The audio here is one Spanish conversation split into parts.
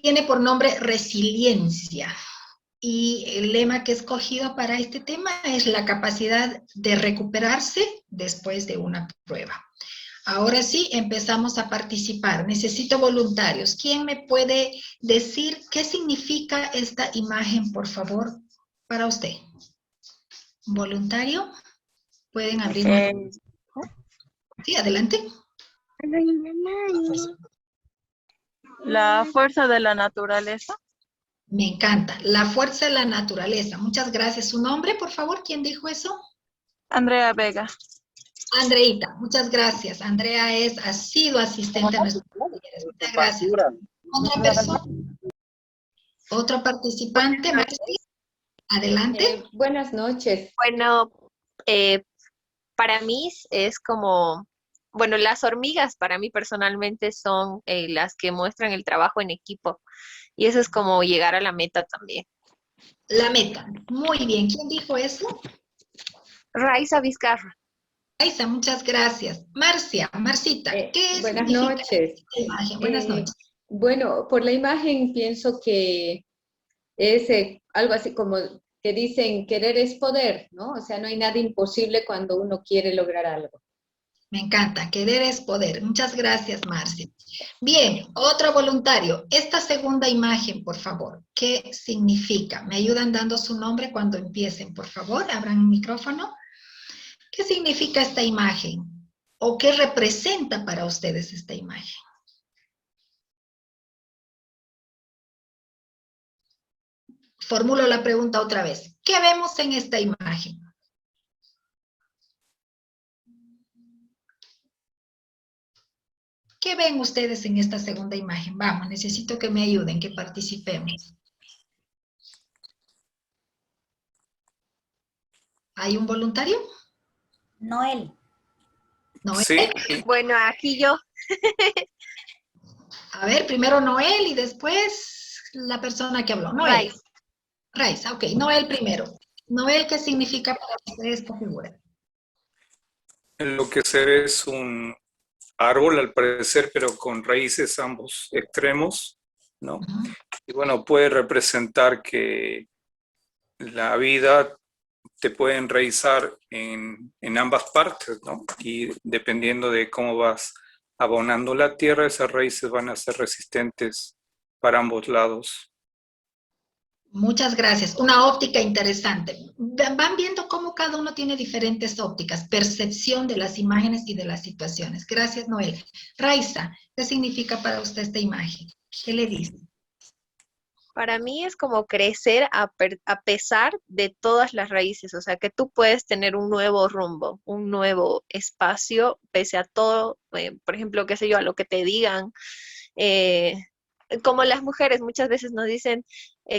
tiene por nombre Resiliencia. Y el lema que he escogido para este tema es la capacidad de recuperarse después de una prueba. Ahora sí, empezamos a participar. Necesito voluntarios. ¿Quién me puede decir qué significa esta imagen, por favor, para usted? ¿Voluntario? ¿Pueden abrirme? Sí, adelante. La fuerza de la naturaleza. Me encanta. La fuerza de la naturaleza. Muchas gracias. ¿Su nombre, por favor? ¿Quién dijo eso? Andrea Vega. Andreita, muchas gracias. Andrea ha sido asistente a nuestros talleres. Muchas gracias. ¿Otra persona? ¿Otro participante? Marci, adelante. Buenas noches. Bueno, para mí es como, bueno, las hormigas para mí personalmente son las que muestran el trabajo en equipo y eso es como llegar a la meta también. La meta. Muy bien. ¿Quién dijo eso? Raiza Vizcarra. Raiza, muchas gracias. Marcita, ¿qué Buenas significa noches. esta imagen? Buenas noches. Bueno, por la imagen pienso que es algo así como que dicen querer es poder, ¿no? O sea, no hay nada imposible cuando uno quiere lograr algo. Me encanta, querer es poder. Muchas gracias, Marcia. Bien, otro voluntario. Esta segunda imagen, por favor, ¿qué significa? ¿Me ayudan dando su nombre cuando empiecen, por favor? Abran el micrófono. ¿Qué significa esta imagen? ¿O qué representa para ustedes esta imagen? Formulo la pregunta otra vez. ¿Qué vemos en esta imagen? ¿Qué ven ustedes en esta segunda imagen? Vamos, necesito que me ayuden, que participemos. ¿Hay un voluntario? Noel. ¿Noel? Sí. Bueno, aquí yo. A ver, primero Noel y después la persona que habló. Noel. Raiza, ok. Noel primero. Noel, ¿qué significa para usted esta figura? Lo que se ve es un árbol, al parecer, pero con raíces ambos extremos, ¿no? Y bueno, puede representar que la vida te puede enraizar en ambas partes, ¿no? Y dependiendo de cómo vas abonando la tierra, esas raíces van a ser resistentes para ambos lados. Muchas gracias. Una óptica interesante. Van viendo cómo cada uno tiene diferentes ópticas, percepción de las imágenes y de las situaciones. Gracias, Noel. Raiza, ¿qué significa para usted esta imagen? ¿Qué le dice? Para mí es como crecer a pesar de todas las raíces, o sea, que tú puedes tener un nuevo rumbo, un nuevo espacio, pese a todo, por ejemplo, qué sé yo, a lo que te digan. Como las mujeres muchas veces nos dicen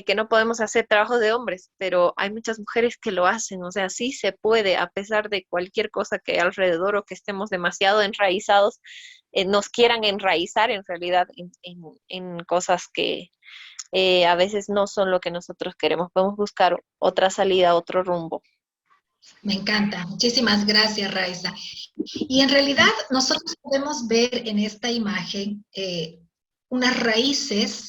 que no podemos hacer trabajos de hombres, pero hay muchas mujeres que lo hacen, o sea, sí se puede, a pesar de cualquier cosa que alrededor o que estemos demasiado enraizados, nos quieran enraizar en realidad en cosas que a veces no son lo que nosotros queremos. Podemos buscar otra salida, otro rumbo. Me encanta. Muchísimas gracias, Raiza. Y en realidad nosotros podemos ver en esta imagen unas raíces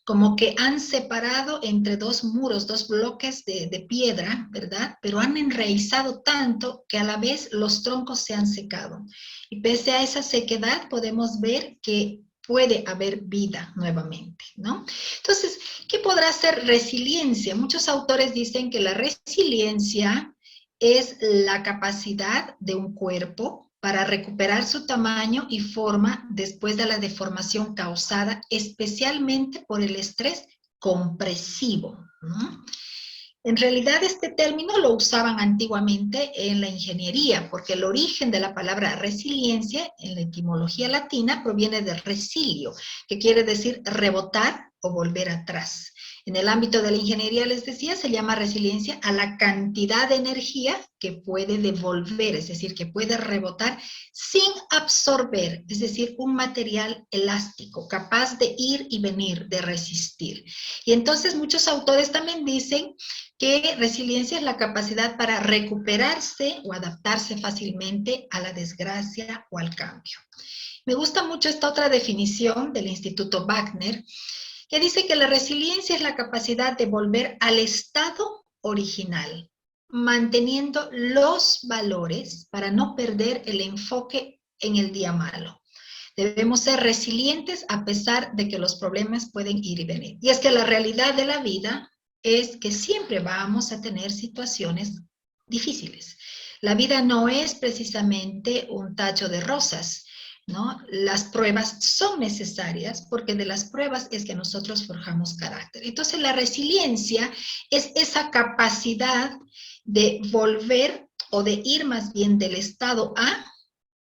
como que han separado entre dos muros, dos bloques de piedra, ¿verdad? Pero han enraizado tanto que a la vez los troncos se han secado. Y pese a esa sequedad podemos ver que puede haber vida nuevamente, ¿no? Entonces, ¿qué podrá ser resiliencia? Muchos autores dicen que la resiliencia es la capacidad de un cuerpo para recuperar su tamaño y forma después de la deformación causada especialmente por el estrés compresivo, ¿no? En realidad este término lo usaban antiguamente en la ingeniería, porque el origen de la palabra resiliencia en la etimología latina proviene de resilio, que quiere decir rebotar o volver atrás. En el ámbito de la ingeniería, les decía, se llama resiliencia a la cantidad de energía que puede devolver, es decir, que puede rebotar sin absorber, es decir, un material elástico, capaz de ir y venir, de resistir. Y entonces muchos autores también dicen que resiliencia es la capacidad para recuperarse o adaptarse fácilmente a la desgracia o al cambio. Me gusta mucho esta otra definición del Instituto Wagner, que dice que la resiliencia es la capacidad de volver al estado original, manteniendo los valores para no perder el enfoque en el día malo. Debemos ser resilientes a pesar de que los problemas pueden ir y venir. Y es que la realidad de la vida es que siempre vamos a tener situaciones difíciles. La vida no es precisamente un tacho de rosas, ¿no? Las pruebas son necesarias porque de las pruebas es que nosotros forjamos carácter. Entonces la resiliencia es esa capacidad de volver o de ir más bien del estado A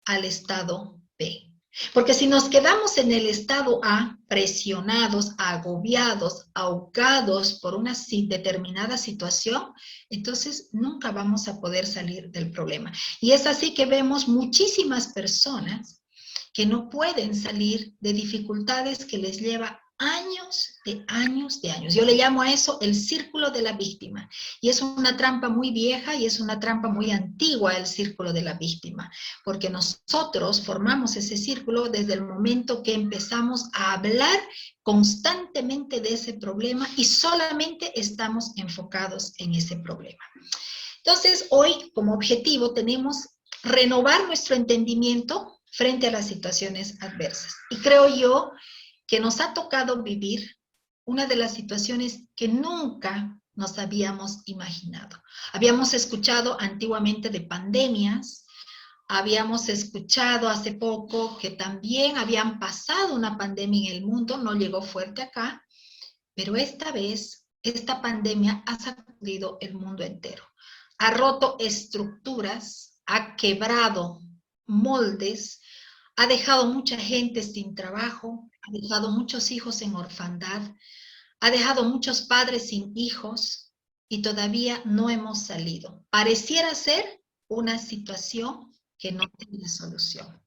al estado B. Porque si nos quedamos en el estado A, presionados, agobiados, ahogados por una determinada situación, entonces nunca vamos a poder salir del problema. Y es así que vemos muchísimas personas que no pueden salir de dificultades que les lleva años de años de años. Yo le llamo a eso el círculo de la víctima. Y es una trampa muy vieja y es una trampa muy antigua el círculo de la víctima, porque nosotros formamos ese círculo desde el momento que empezamos a hablar constantemente de ese problema y solamente estamos enfocados en ese problema. Entonces, hoy como objetivo tenemos renovar nuestro entendimiento frente a las situaciones adversas. Y creo yo que nos ha tocado vivir una de las situaciones que nunca nos habíamos imaginado. Habíamos escuchado antiguamente de pandemias, habíamos escuchado hace poco que también habían pasado una pandemia en el mundo, no llegó fuerte acá, pero esta vez, esta pandemia ha sacudido el mundo entero. Ha roto estructuras, ha quebrado moldes, ha dejado mucha gente sin trabajo, ha dejado muchos hijos en orfandad, ha dejado muchos padres sin hijos y todavía no hemos salido. Pareciera ser una situación que no tiene solución.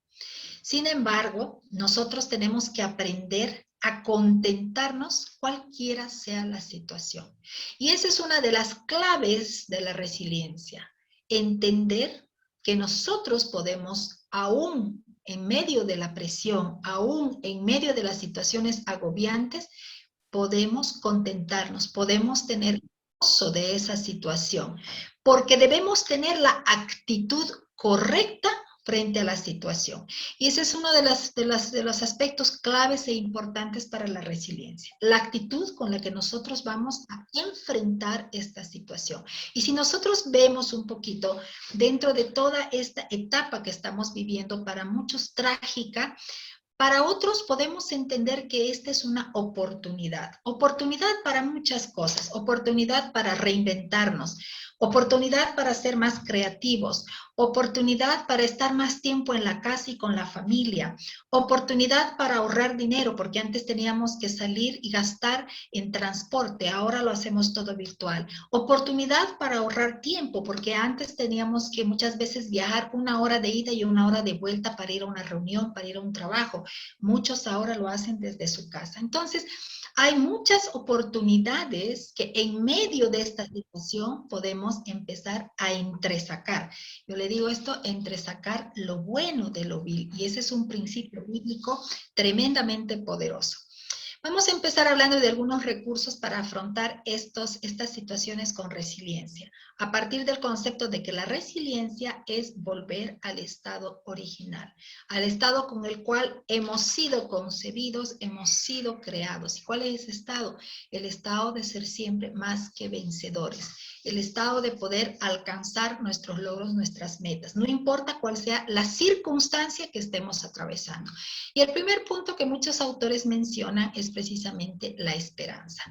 Sin embargo, nosotros tenemos que aprender a contentarnos cualquiera sea la situación. Y esa es una de las claves de la resiliencia. Entender que nosotros podemos, aún en medio de la presión, aún en medio de las situaciones agobiantes, podemos contentarnos, podemos tener gozo de esa situación, porque debemos tener la actitud correcta frente a la situación. Y ese es uno de los aspectos claves e importantes para la resiliencia, la actitud con la que nosotros vamos a enfrentar esta situación. Y si nosotros vemos un poquito dentro de toda esta etapa que estamos viviendo, para muchos trágica, para otros podemos entender que esta es una oportunidad para muchas cosas, oportunidad para reinventarnos, oportunidad para ser más creativos, oportunidad para estar más tiempo en la casa y con la familia, oportunidad para ahorrar dinero, porque antes teníamos que salir y gastar en transporte, ahora lo hacemos todo virtual, oportunidad para ahorrar tiempo, porque antes teníamos que muchas veces viajar 1 hora de ida y 1 hora de vuelta para ir a una reunión, para ir a un trabajo. Muchos ahora lo hacen desde su casa. Entonces, hay muchas oportunidades que en medio de esta situación podemos empezar a entresacar. Yo le digo esto, entresacar lo bueno de lo vil, y ese es un principio bíblico tremendamente poderoso. Vamos a empezar hablando de algunos recursos para afrontar estas situaciones con resiliencia, a partir del concepto de que la resiliencia es volver al estado original, al estado con el cual hemos sido concebidos, hemos sido creados. ¿Y cuál es ese estado? El estado de ser siempre más que vencedores, el estado de poder alcanzar nuestros logros, nuestras metas, no importa cuál sea la circunstancia que estemos atravesando. Y el primer punto que muchos autores mencionan es precisamente la esperanza.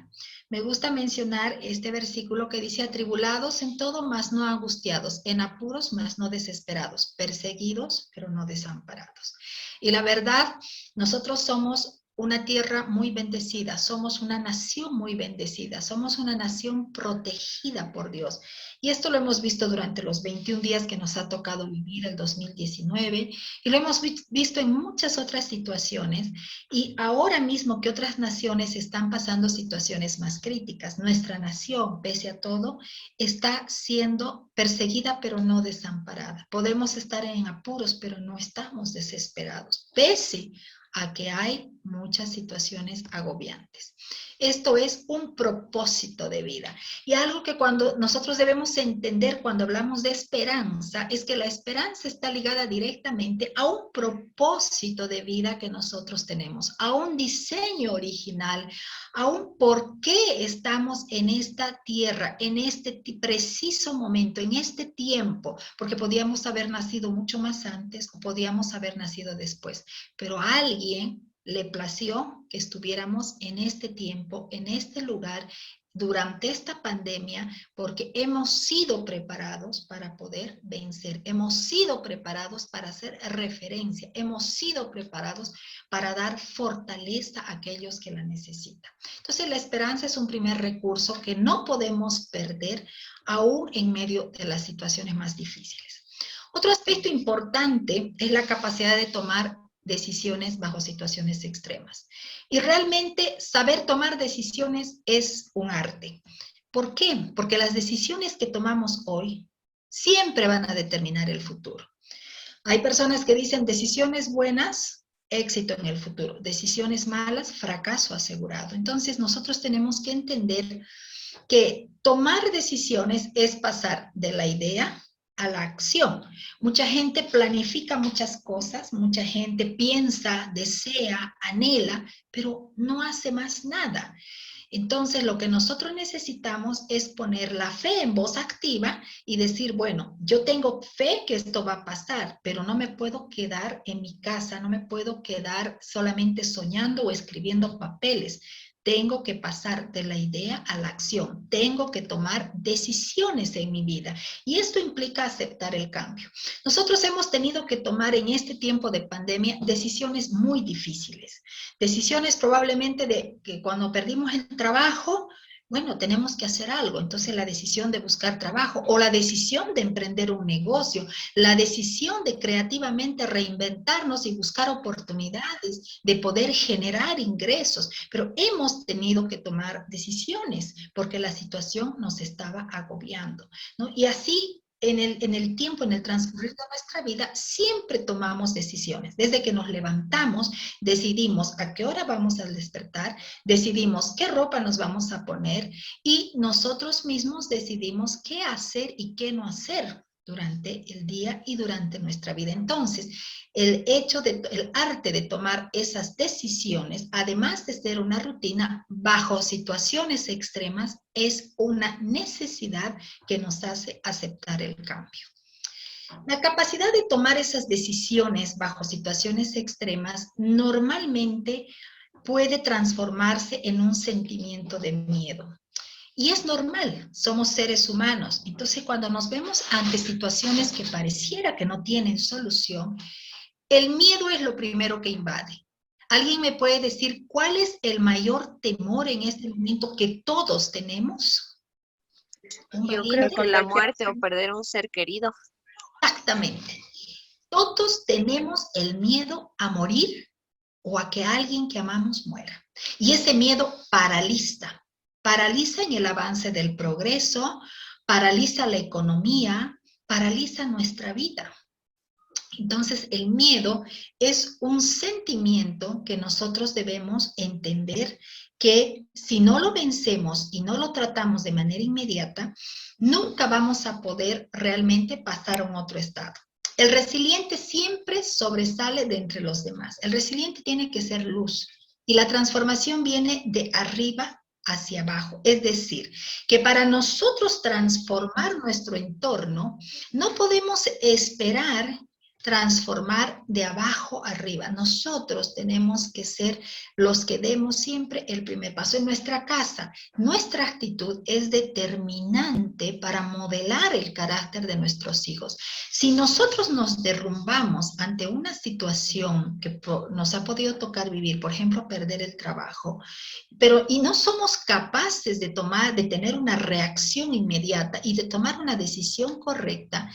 Me gusta mencionar este versículo que dice: atribulados en todo, mas no angustiados, en apuros, mas no desesperados, perseguidos, pero no desamparados. Y la verdad, nosotros somos una tierra muy bendecida, somos una nación muy bendecida, somos una nación protegida por Dios. Y esto lo hemos visto durante los 21 días que nos ha tocado vivir el 2019, y lo hemos visto en muchas otras situaciones, y ahora mismo que otras naciones están pasando situaciones más críticas, nuestra nación, pese a todo, está siendo perseguida pero no desamparada. Podemos estar en apuros, pero no estamos desesperados, pese a que hay muchas situaciones agobiantes. Esto es un propósito de vida. Y algo que cuando nosotros debemos entender cuando hablamos de esperanza, es que la esperanza está ligada directamente a un propósito de vida que nosotros tenemos, a un diseño original, a un por qué estamos en esta tierra, en este preciso momento, en este tiempo, porque podíamos haber nacido mucho más antes o podíamos haber nacido después, pero a alguien le plació que estuviéramos en este tiempo, en este lugar, durante esta pandemia, porque hemos sido preparados para poder vencer, hemos sido preparados para hacer referencia, hemos sido preparados para dar fortaleza a aquellos que la necesitan. Entonces, la esperanza es un primer recurso que no podemos perder aún en medio de las situaciones más difíciles. Otro aspecto importante es la capacidad de tomar decisiones bajo situaciones extremas. Y realmente saber tomar decisiones es un arte. ¿Por qué? Porque las decisiones que tomamos hoy siempre van a determinar el futuro. Hay personas que dicen decisiones buenas, éxito en el futuro. Decisiones malas, fracaso asegurado. Entonces nosotros tenemos que entender que tomar decisiones es pasar de la idea a la acción. Mucha gente planifica muchas cosas, mucha gente piensa, desea, anhela, pero no hace más nada. Entonces, lo que nosotros necesitamos es poner la fe en voz activa y decir, bueno, yo tengo fe que esto va a pasar, pero no me puedo quedar en mi casa, no me puedo quedar solamente soñando o escribiendo papeles. Tengo que pasar de la idea a la acción. Tengo que tomar decisiones en mi vida. Y esto implica aceptar el cambio. Nosotros hemos tenido que tomar en este tiempo de pandemia decisiones muy difíciles. Decisiones probablemente de que cuando perdimos el trabajo, bueno, tenemos que hacer algo. Entonces la decisión de buscar trabajo o la decisión de emprender un negocio, la decisión de creativamente reinventarnos y buscar oportunidades de poder generar ingresos. Pero hemos tenido que tomar decisiones porque la situación nos estaba agobiando, ¿no? Y así en el tiempo, en el transcurrir de nuestra vida, siempre tomamos decisiones. Desde que nos levantamos, decidimos a qué hora vamos a despertar, decidimos qué ropa nos vamos a poner y nosotros mismos decidimos qué hacer y qué no hacer durante el día y durante nuestra vida. Entonces, el arte de tomar esas decisiones, además de ser una rutina bajo situaciones extremas, es una necesidad que nos hace aceptar el cambio. La capacidad de tomar esas decisiones bajo situaciones extremas normalmente puede transformarse en un sentimiento de miedo. Y es normal, somos seres humanos. Entonces, cuando nos vemos ante situaciones que pareciera que no tienen solución, el miedo es lo primero que invade. ¿Alguien me puede decir cuál es el mayor temor en este momento que todos tenemos? Yo creo que la muerte o perder un ser querido. Exactamente. Todos tenemos el miedo a morir o a que alguien que amamos muera. Y ese miedo paraliza en el avance del progreso, paraliza la economía, paraliza nuestra vida. Entonces, el miedo es un sentimiento que nosotros debemos entender que si no lo vencemos y no lo tratamos de manera inmediata, nunca vamos a poder realmente pasar a un otro estado. El resiliente siempre sobresale de entre los demás. El resiliente tiene que ser luz y la transformación viene de arriba hacia abajo. Es decir, que para nosotros transformar nuestro entorno, no podemos esperar transformar de abajo arriba. Nosotros tenemos que ser los que demos siempre el primer paso. En nuestra casa, nuestra actitud es determinante para modelar el carácter de nuestros hijos. Si nosotros nos derrumbamos ante una situación que nos ha podido tocar vivir, por ejemplo, perder el trabajo, y no somos capaces de tener una reacción inmediata y de tomar una decisión correcta,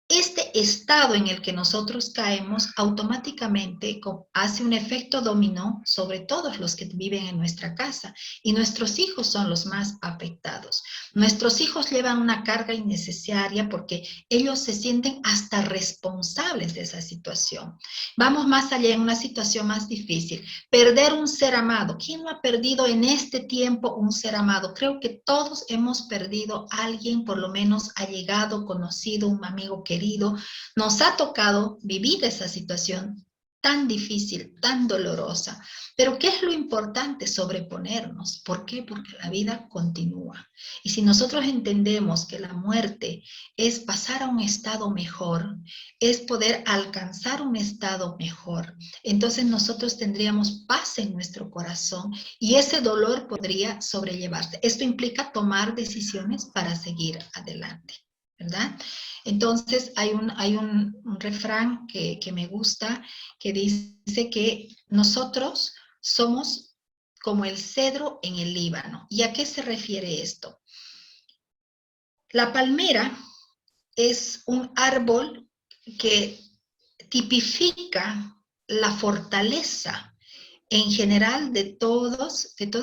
este estado en el que nosotros caemos automáticamente hace un efecto dominó sobre todos los que viven en nuestra casa, y nuestros hijos son los más afectados. Nuestros hijos llevan una carga innecesaria porque ellos se sienten hasta responsables de esa situación. Vamos más allá, en una situación más difícil. Perder un ser amado. ¿Quién no ha perdido en este tiempo un ser amado? Creo que todos hemos perdido a alguien, por lo menos allegado, conocido, un amigo querido. Nos ha tocado vivir esa situación tan difícil, tan dolorosa. Pero ¿qué es lo importante? Sobreponernos. ¿Por qué? Porque la vida continúa. Y si nosotros entendemos que la muerte es pasar a un estado mejor, es poder alcanzar un estado mejor, entonces nosotros tendríamos paz en nuestro corazón y ese dolor podría sobrellevarse. Esto implica tomar decisiones para seguir adelante, ¿verdad? Entonces hay un refrán que me gusta, que dice que nosotros somos como el cedro en el Líbano. ¿Y a qué se refiere esto? La palmera es un árbol que tipifica la fortaleza en general de todo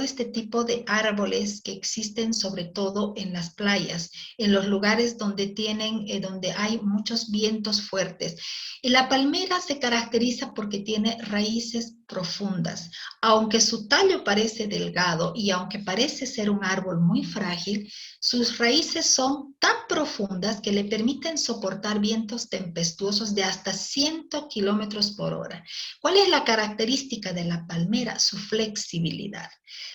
este tipo de árboles que existen, sobre todo en las playas, en los lugares donde donde hay muchos vientos fuertes. Y la palmera se caracteriza porque tiene raíces profundas. Aunque su tallo parece delgado y aunque parece ser un árbol muy frágil, sus raíces son tan profundas que le permiten soportar vientos tempestuosos de hasta 100 kilómetros por hora. ¿Cuál es la característica de la palmera? Su flexibilidad.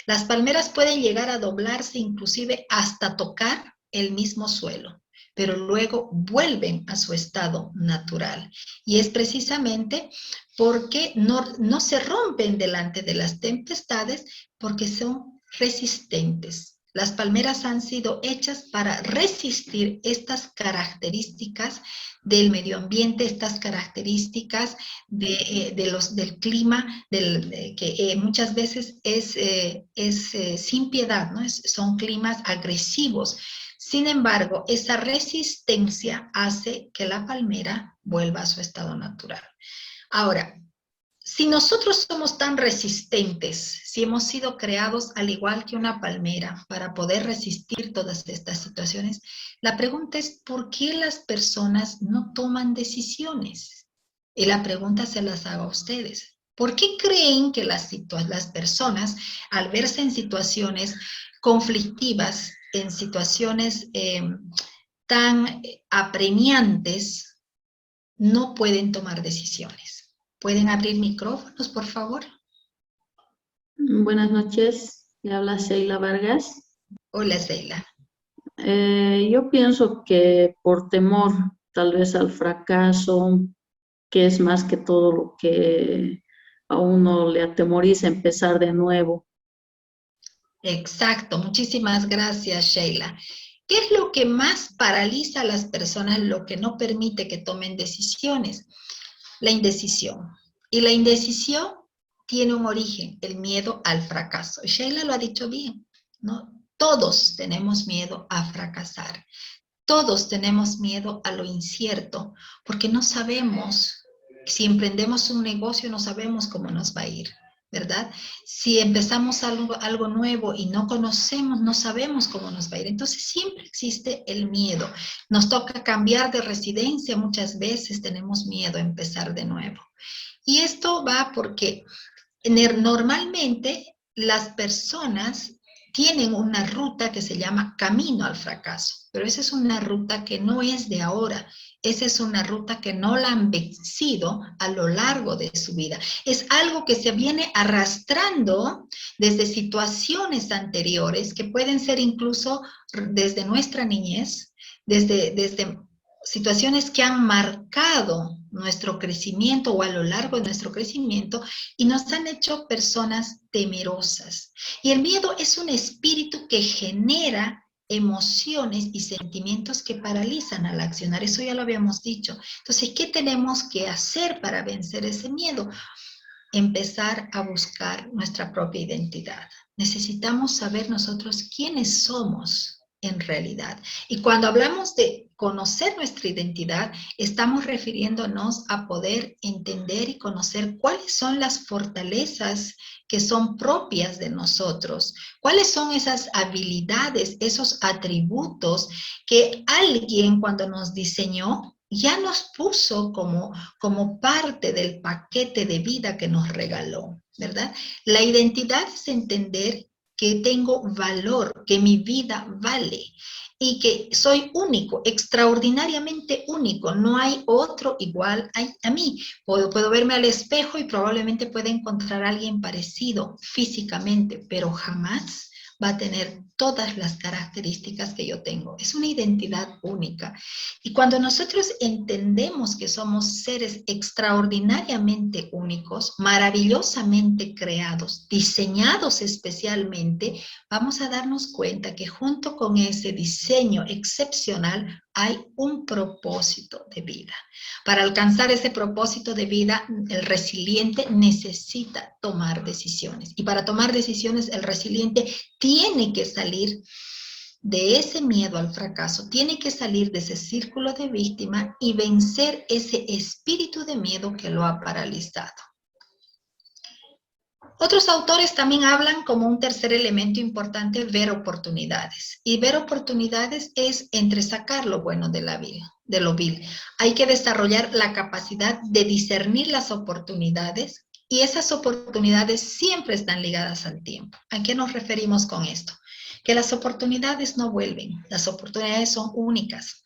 Las palmeras pueden llegar a doblarse inclusive hasta tocar el mismo suelo, pero luego vuelven a su estado natural. Y es precisamente porque no se rompen delante de las tempestades, porque son resistentes. Las palmeras han sido hechas para resistir estas características del medio ambiente, estas características del clima, que muchas veces es sin piedad, ¿no? Son climas agresivos. Sin embargo, esa resistencia hace que la palmera vuelva a su estado natural. Ahora, si nosotros somos tan resistentes, si hemos sido creados al igual que una palmera para poder resistir todas estas situaciones, la pregunta es, ¿por qué las personas no toman decisiones? Y la pregunta se las hago a ustedes. ¿Por qué creen que las personas, al verse en situaciones conflictivas, en situaciones tan apremiantes, no pueden tomar decisiones? ¿Pueden abrir micrófonos, por favor? Buenas noches, le habla Sheila Vargas. Hola, Sheila. Yo pienso que por temor tal vez al fracaso, que es más que todo lo que a uno le atemoriza empezar de nuevo. Exacto, muchísimas gracias, Sheila. ¿Qué es lo que más paraliza a las personas, lo que no permite que tomen decisiones? La indecisión. Y la indecisión tiene un origen, el miedo al fracaso. Sheila lo ha dicho bien, ¿no? Todos tenemos miedo a fracasar. Todos tenemos miedo a lo incierto, porque no sabemos, si emprendemos un negocio, no sabemos cómo nos va a ir, ¿verdad? Si empezamos algo nuevo y no conocemos, no sabemos cómo nos va a ir. Entonces siempre existe el miedo. Nos toca cambiar de residencia, muchas veces tenemos miedo a empezar de nuevo. Y esto va porque normalmente las personas tienen una ruta que se llama camino al fracaso, pero esa es una ruta que no es de ahora, esa es una ruta que no la han vencido a lo largo de su vida. Es algo que se viene arrastrando desde situaciones anteriores, que pueden ser incluso desde nuestra niñez, desde situaciones que han marcado nuestro crecimiento o a lo largo de nuestro crecimiento y nos han hecho personas temerosas. Y el miedo es un espíritu que genera emociones y sentimientos que paralizan al accionar. Eso ya lo habíamos dicho. Entonces, ¿qué tenemos que hacer para vencer ese miedo? Empezar a buscar nuestra propia identidad. Necesitamos saber nosotros quiénes somos en realidad. Y cuando hablamos de conocer nuestra identidad, estamos refiriéndonos a poder entender y conocer cuáles son las fortalezas que son propias de nosotros, cuáles son esas habilidades, esos atributos que alguien cuando nos diseñó ya nos puso como parte del paquete de vida que nos regaló, ¿verdad? La identidad es entender que tengo valor, que mi vida vale y que soy único, extraordinariamente único. No hay otro igual a mí. Puedo verme al espejo y probablemente pueda encontrar a alguien parecido físicamente, pero jamás va a tener todas las características que yo tengo. Es una identidad única. Y cuando nosotros entendemos que somos seres extraordinariamente únicos, maravillosamente creados, diseñados especialmente, vamos a darnos cuenta que junto con ese diseño excepcional hay un propósito de vida. Para alcanzar ese propósito de vida, el resiliente necesita tomar decisiones. Y para tomar decisiones, el resiliente tiene que salir de ese miedo al fracaso, tiene que salir de ese círculo de víctima y vencer ese espíritu de miedo que lo ha paralizado. Otros autores también hablan como un tercer elemento importante, ver oportunidades. Y ver oportunidades es entresacar lo bueno de lo vil. Hay que desarrollar la capacidad de discernir las oportunidades y esas oportunidades siempre están ligadas al tiempo. ¿A qué nos referimos con esto? Que las oportunidades no vuelven, las oportunidades son únicas.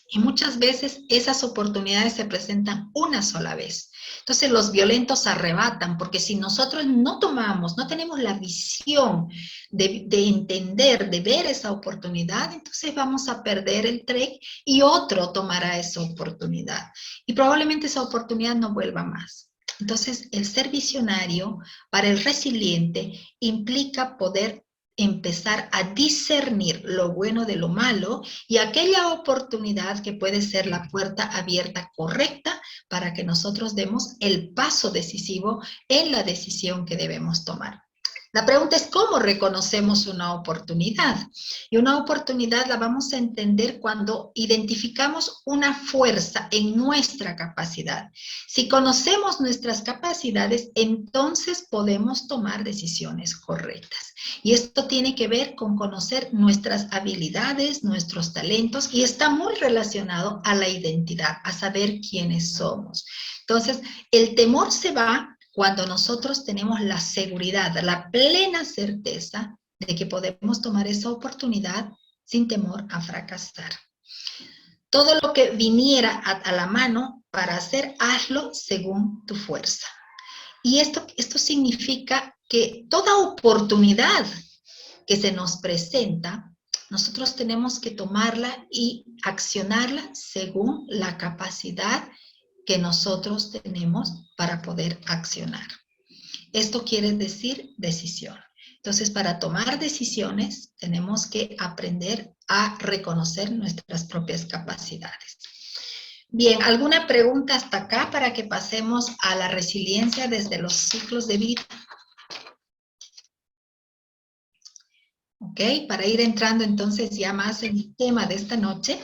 Y muchas veces esas oportunidades se presentan una sola vez. Entonces los violentos arrebatan, porque si nosotros no tomamos, no tenemos la visión de entender, de ver esa oportunidad, entonces vamos a perder el tren y otro tomará esa oportunidad. Y probablemente esa oportunidad no vuelva más. Entonces el ser visionario para el resiliente implica poder empezar a discernir lo bueno de lo malo y aquella oportunidad que puede ser la puerta abierta correcta para que nosotros demos el paso decisivo en la decisión que debemos tomar. La pregunta es cómo reconocemos una oportunidad. Y una oportunidad la vamos a entender cuando identificamos una fuerza en nuestra capacidad. Si conocemos nuestras capacidades, entonces podemos tomar decisiones correctas. Y esto tiene que ver con conocer nuestras habilidades, nuestros talentos, y está muy relacionado a la identidad, a saber quiénes somos. Entonces, el temor se va cuando nosotros tenemos la seguridad, la plena certeza de que podemos tomar esa oportunidad sin temor a fracasar. Todo lo que viniera a la mano para hacer, hazlo según tu fuerza. Y esto significa que toda oportunidad que se nos presenta, nosotros tenemos que tomarla y accionarla según la capacidad que nosotros tenemos para poder accionar. Esto quiere decir decisión. Entonces, para tomar decisiones, tenemos que aprender a reconocer nuestras propias capacidades. Bien, ¿alguna pregunta hasta acá para que pasemos a la resiliencia desde los ciclos de vida? Ok, para ir entrando entonces ya más en el tema de esta noche.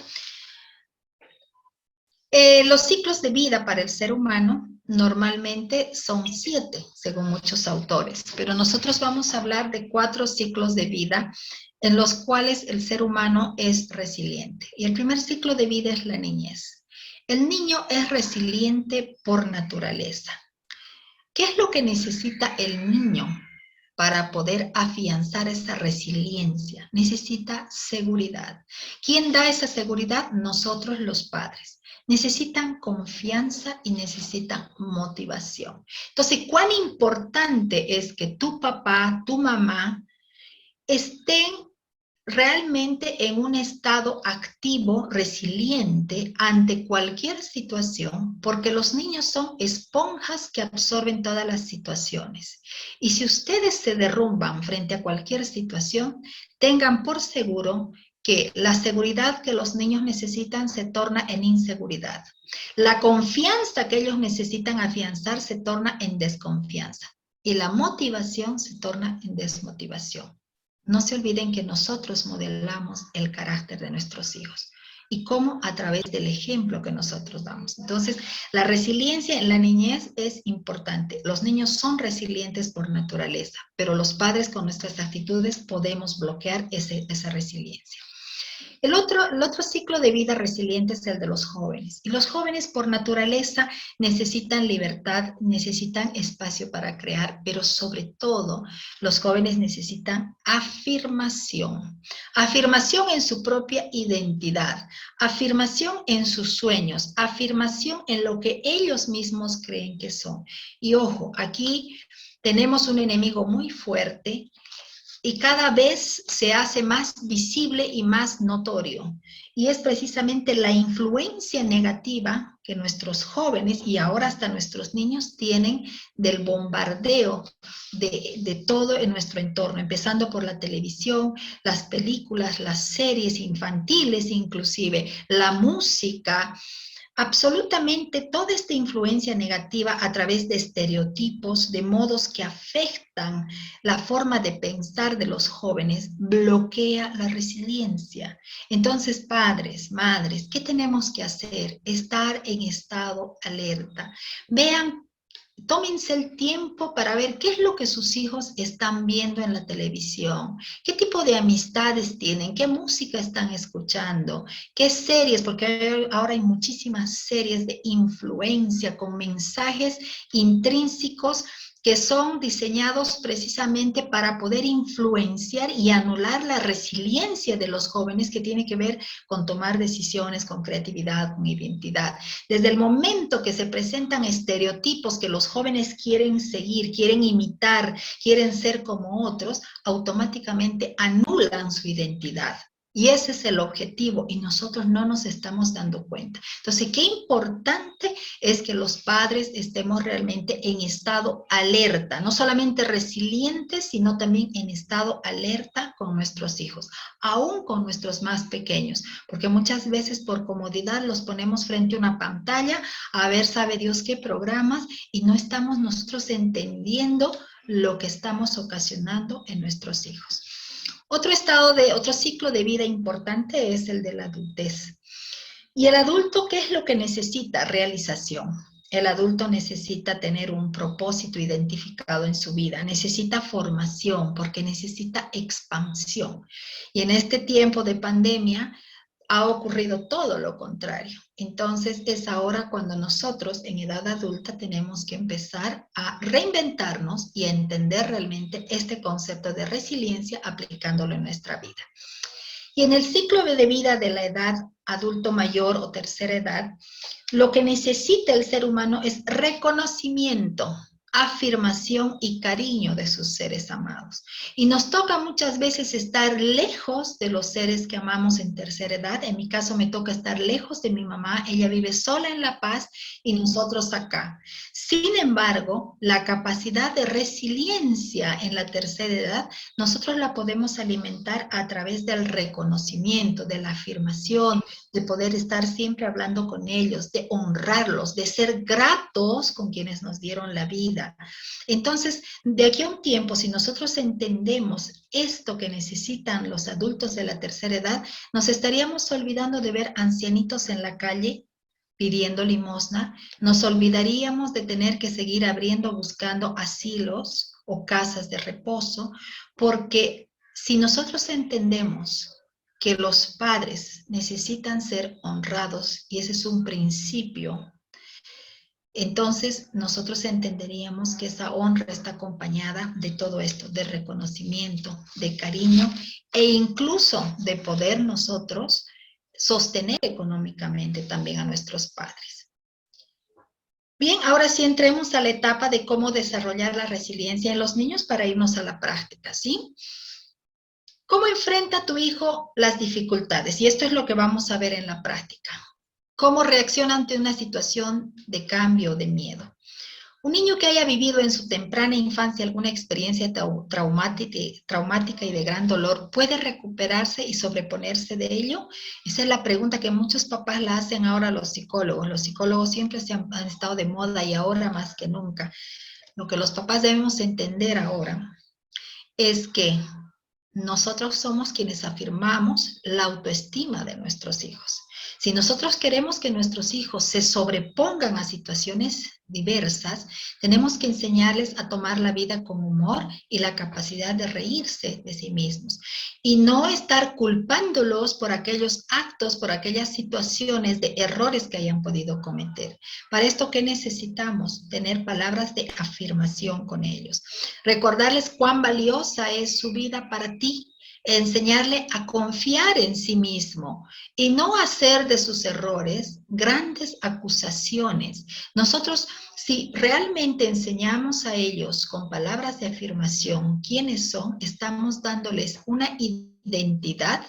Los ciclos de vida para el ser humano normalmente son 7, según muchos autores, pero nosotros vamos a hablar de 4 ciclos de vida en los cuales el ser humano es resiliente. Y el primer ciclo de vida es la niñez. El niño es resiliente por naturaleza. ¿Qué es lo que necesita el niño para poder afianzar esa resiliencia? Necesita seguridad. ¿Quién da esa seguridad? Nosotros los padres. Necesitan confianza y necesitan motivación. Entonces, ¿cuán importante es que tu papá, tu mamá estén realmente en un estado activo, resiliente ante cualquier situación? Porque los niños son esponjas que absorben todas las situaciones. Y si ustedes se derrumban frente a cualquier situación, tengan por seguro que la seguridad que los niños necesitan se torna en inseguridad. La confianza que ellos necesitan afianzar se torna en desconfianza. Y la motivación se torna en desmotivación. No se olviden que nosotros modelamos el carácter de nuestros hijos. ¿Y cómo? A través del ejemplo que nosotros damos. Entonces, la resiliencia en la niñez es importante. Los niños son resilientes por naturaleza, pero los padres con nuestras actitudes podemos bloquear esa resiliencia. El otro ciclo de vida resiliente es el de los jóvenes. Y los jóvenes por naturaleza necesitan libertad, necesitan espacio para crear, pero sobre todo los jóvenes necesitan afirmación. Afirmación en su propia identidad, afirmación en sus sueños, afirmación en lo que ellos mismos creen que son. Y ojo, aquí tenemos un enemigo muy fuerte y cada vez se hace más visible y más notorio. Y es precisamente la influencia negativa que nuestros jóvenes y ahora hasta nuestros niños tienen del bombardeo de todo en nuestro entorno, empezando por la televisión, las películas, las series infantiles inclusive, la música. Absolutamente toda esta influencia negativa a través de estereotipos, de modos que afectan la forma de pensar de los jóvenes, bloquea la resiliencia. Entonces, padres, madres, ¿qué tenemos que hacer? Estar en estado alerta. Vean, tómense el tiempo para ver qué es lo que sus hijos están viendo en la televisión, qué tipo de amistades tienen, qué música están escuchando, qué series, porque ahora hay muchísimas series de influencia con mensajes intrínsecos que son diseñados precisamente para poder influenciar y anular la resiliencia de los jóvenes que tiene que ver con tomar decisiones, con creatividad, con identidad. Desde el momento que se presentan estereotipos que los jóvenes quieren seguir, quieren imitar, quieren ser como otros, automáticamente anulan su identidad. Y ese es el objetivo y nosotros no nos estamos dando cuenta. Entonces, qué importante es que los padres estemos realmente en estado alerta, no solamente resilientes, sino también en estado alerta con nuestros hijos, aún con nuestros más pequeños, porque muchas veces por comodidad los ponemos frente a una pantalla a ver, sabe Dios qué programas y no estamos nosotros entendiendo lo que estamos ocasionando en nuestros hijos. Otro ciclo de vida importante es el de la adultez. ¿Y el adulto qué es lo que necesita? Realización. El adulto necesita tener un propósito identificado en su vida, necesita formación porque necesita expansión. Y en este tiempo de pandemia ha ocurrido todo lo contrario. Entonces es ahora cuando nosotros en edad adulta tenemos que empezar a reinventarnos y a entender realmente este concepto de resiliencia aplicándolo en nuestra vida. Y en el ciclo de vida de la edad adulto mayor o tercera edad, lo que necesita el ser humano es reconocimiento, afirmación y cariño de sus seres amados. Y nos toca muchas veces estar lejos de los seres que amamos en tercera edad. En mi caso me toca estar lejos de mi mamá, ella vive sola en La Paz y nosotros acá. Sin embargo, la capacidad de resiliencia en la tercera edad, nosotros la podemos alimentar a través del reconocimiento, de la afirmación, de poder estar siempre hablando con ellos, de honrarlos, de ser gratos con quienes nos dieron la vida. Entonces, de aquí a un tiempo, si nosotros entendemos esto que necesitan los adultos de la tercera edad, nos estaríamos olvidando de ver ancianitos en la calle pidiendo limosna, nos olvidaríamos de tener que seguir abriendo, buscando asilos o casas de reposo, porque si nosotros entendemos que los padres necesitan ser honrados, y ese es un principio, entonces nosotros entenderíamos que esa honra está acompañada de todo esto, de reconocimiento, de cariño e incluso de poder nosotros sostener económicamente también a nuestros padres. Bien, ahora sí entremos a la etapa de cómo desarrollar la resiliencia en los niños para irnos a la práctica, ¿sí? ¿Cómo enfrenta tu hijo las dificultades? Y esto es lo que vamos a ver en la práctica. ¿Cómo reacciona ante una situación de cambio, de miedo? Un niño que haya vivido en su temprana infancia alguna experiencia traumática y de gran dolor, ¿puede recuperarse y sobreponerse de ello? Esa es la pregunta que muchos papás la hacen ahora a los psicólogos. Los psicólogos siempre han estado de moda y ahora más que nunca. Lo que los papás debemos entender ahora es que nosotros somos quienes afirmamos la autoestima de nuestros hijos. Si nosotros queremos que nuestros hijos se sobrepongan a situaciones diversas, tenemos que enseñarles a tomar la vida con humor y la capacidad de reírse de sí mismos. Y no estar culpándolos por aquellos actos, por aquellas situaciones de errores que hayan podido cometer. Para esto, ¿qué necesitamos? Tener palabras de afirmación con ellos. Recordarles cuán valiosa es su vida para ti. Enseñarle a confiar en sí mismo y no hacer de sus errores grandes acusaciones. Nosotros, si realmente enseñamos a ellos con palabras de afirmación quiénes son, estamos dándoles una identidad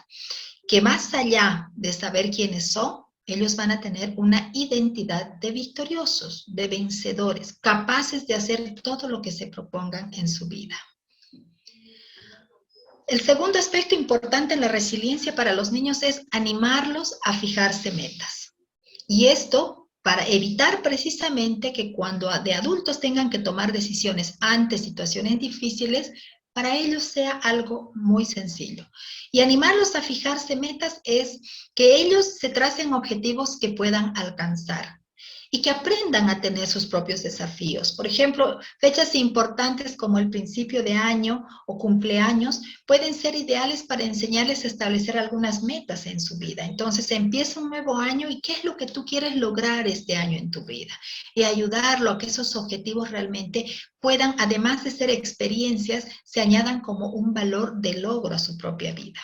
que más allá de saber quiénes son, ellos van a tener una identidad de victoriosos, de vencedores, capaces de hacer todo lo que se propongan en su vida. El segundo aspecto importante en la resiliencia para los niños es animarlos a fijarse metas. Y esto para evitar precisamente que cuando de adultos tengan que tomar decisiones ante situaciones difíciles, para ellos sea algo muy sencillo. Y animarlos a fijarse metas es que ellos se tracen objetivos que puedan alcanzar y que aprendan a tener sus propios desafíos. Por ejemplo, fechas importantes como el principio de año o cumpleaños pueden ser ideales para enseñarles a establecer algunas metas en su vida. Entonces empieza un nuevo año y ¿qué es lo que tú quieres lograr este año en tu vida? Y ayudarlo a que esos objetivos realmente puedan, además de ser experiencias, se añadan como un valor de logro a su propia vida.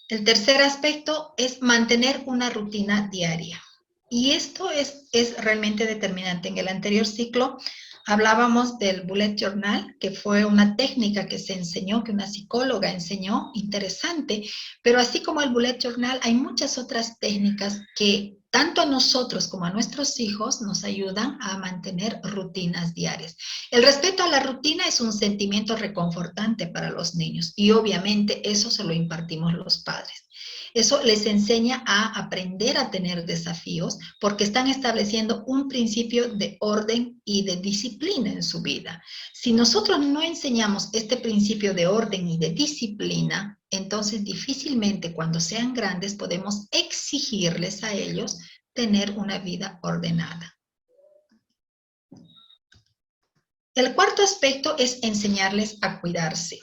El tercer aspecto es mantener una rutina diaria. Y esto es realmente determinante. En el anterior ciclo hablábamos del bullet journal, que fue una técnica que se enseñó, que una psicóloga enseñó, interesante. Pero así como el bullet journal, hay muchas otras técnicas que tanto a nosotros como a nuestros hijos nos ayudan a mantener rutinas diarias. El respeto a la rutina es un sentimiento reconfortante para los niños y obviamente eso se lo impartimos los padres. Eso les enseña a aprender a tener desafíos porque están estableciendo un principio de orden y de disciplina en su vida. Si nosotros no enseñamos este principio de orden y de disciplina, entonces difícilmente cuando sean grandes podemos exigirles a ellos tener una vida ordenada. El cuarto aspecto es enseñarles a cuidarse.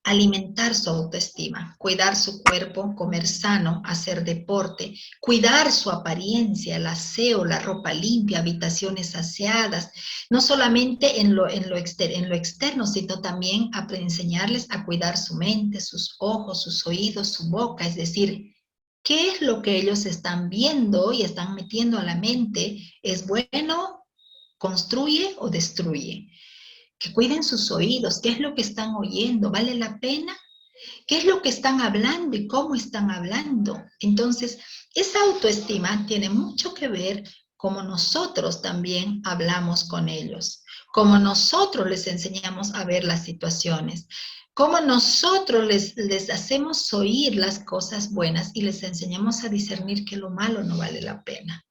Alimentar su autoestima, cuidar su cuerpo, comer sano, hacer deporte, cuidar su apariencia, el aseo, la ropa limpia, habitaciones aseadas, no solamente en lo externo, sino también a enseñarles a cuidar su mente, sus ojos, sus oídos, su boca, es decir, ¿qué es lo que ellos están viendo y están metiendo a la mente? ¿Es bueno? ¿Construye o destruye? Que cuiden sus oídos, qué es lo que están oyendo, ¿vale la pena? ¿Qué es lo que están hablando y cómo están hablando? Entonces, esa autoestima tiene mucho que ver cómo nosotros también hablamos con ellos, cómo nosotros les enseñamos a ver las situaciones, cómo nosotros les hacemos oír las cosas buenas y les enseñamos a discernir que lo malo no vale la pena.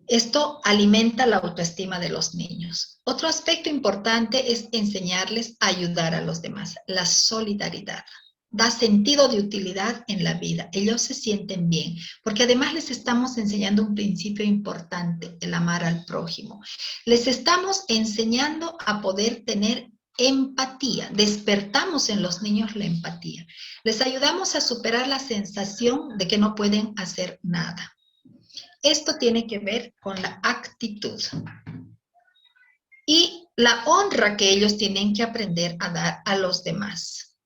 Esto alimenta la autoestima de los niños. Otro aspecto importante es enseñarles a ayudar a los demás, la solidaridad. Da sentido de utilidad en la vida. Ellos se sienten bien, porque además les estamos enseñando un principio importante, el amar al prójimo. Les estamos enseñando a poder tener empatía. Despertamos en los niños la empatía. Les ayudamos a superar la sensación de que no pueden hacer nada. Esto tiene que ver con la actitud y la honra que ellos tienen que aprender a dar a los demás.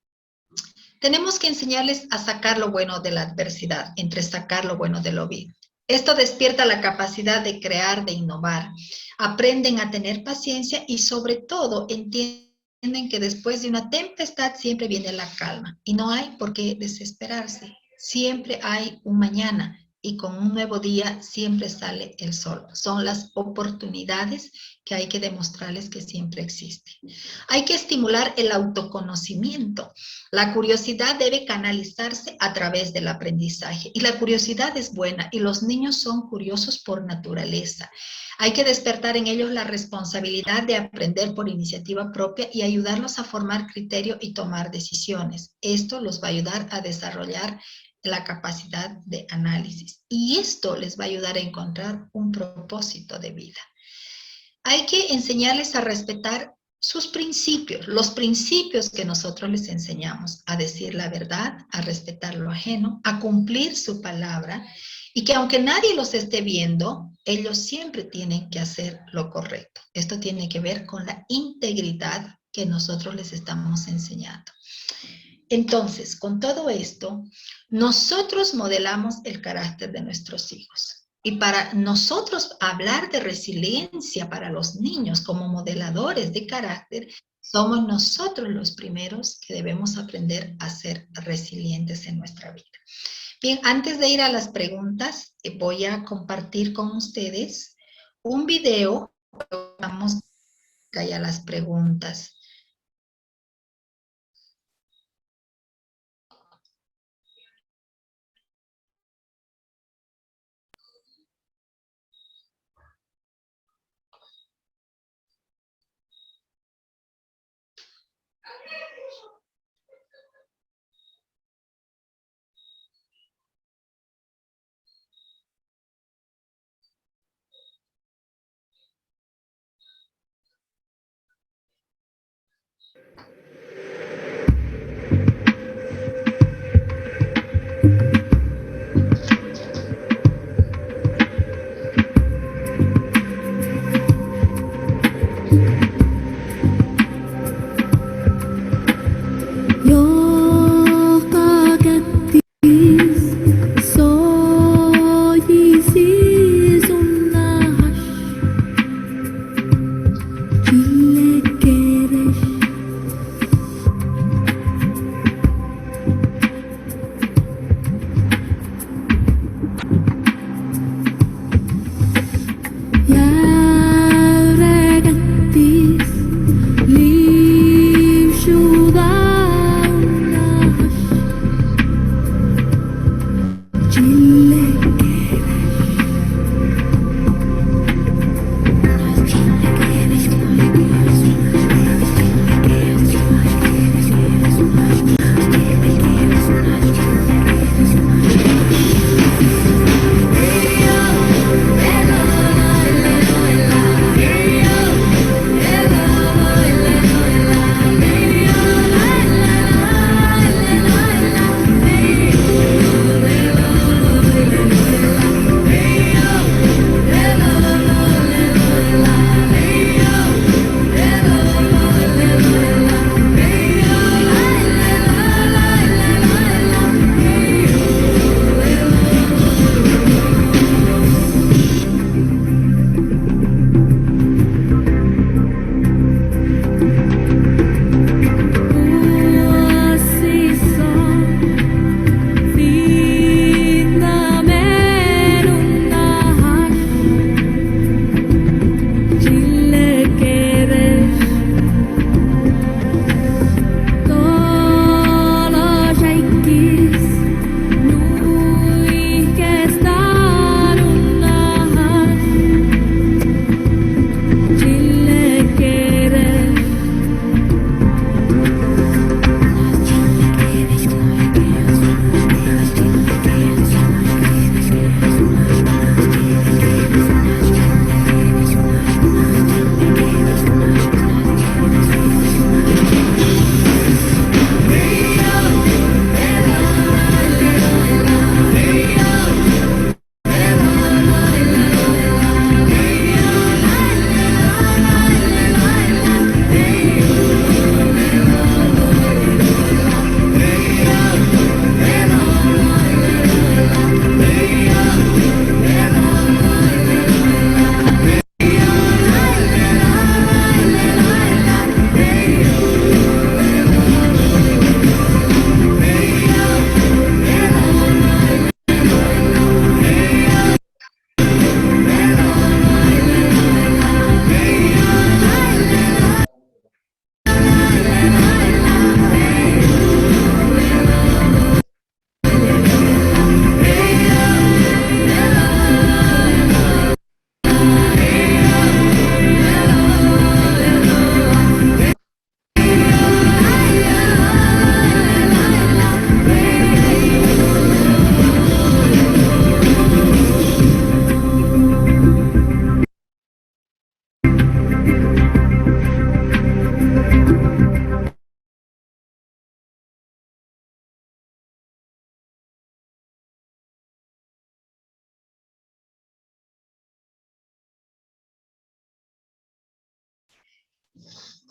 Tenemos que enseñarles a sacar lo bueno de la adversidad, entre sacar lo bueno de lo vil. Esto despierta la capacidad de crear, de innovar. Aprenden a tener paciencia y sobre todo entienden que después de una tempestad siempre viene la calma y no hay por qué desesperarse. Siempre hay un mañana. y con un nuevo día siempre sale el sol. Son las oportunidades que hay que demostrarles que siempre existen. Hay que estimular el autoconocimiento. La curiosidad debe canalizarse a través del aprendizaje y la curiosidad es buena y los niños son curiosos por naturaleza. Hay que despertar en ellos la responsabilidad de aprender por iniciativa propia y ayudarlos a formar criterio y tomar decisiones. Esto los va a ayudar a desarrollar la capacidad de análisis y esto les va a ayudar a encontrar un propósito de vida. Hay que enseñarles a respetar sus principios, los principios que nosotros les enseñamos, a decir la verdad, a respetar lo ajeno, a cumplir su palabra y que aunque nadie los esté viendo, ellos siempre tienen que hacer lo correcto. Esto tiene que ver con la integridad que nosotros les estamos enseñando. Entonces, con todo esto, nosotros modelamos el carácter de nuestros hijos. Y para nosotros hablar de resiliencia para los niños como modeladores de carácter, somos nosotros los primeros que debemos aprender a ser resilientes en nuestra vida. Bien, antes de ir a las preguntas, voy a compartir con ustedes un video. Vamos a ir a las preguntas.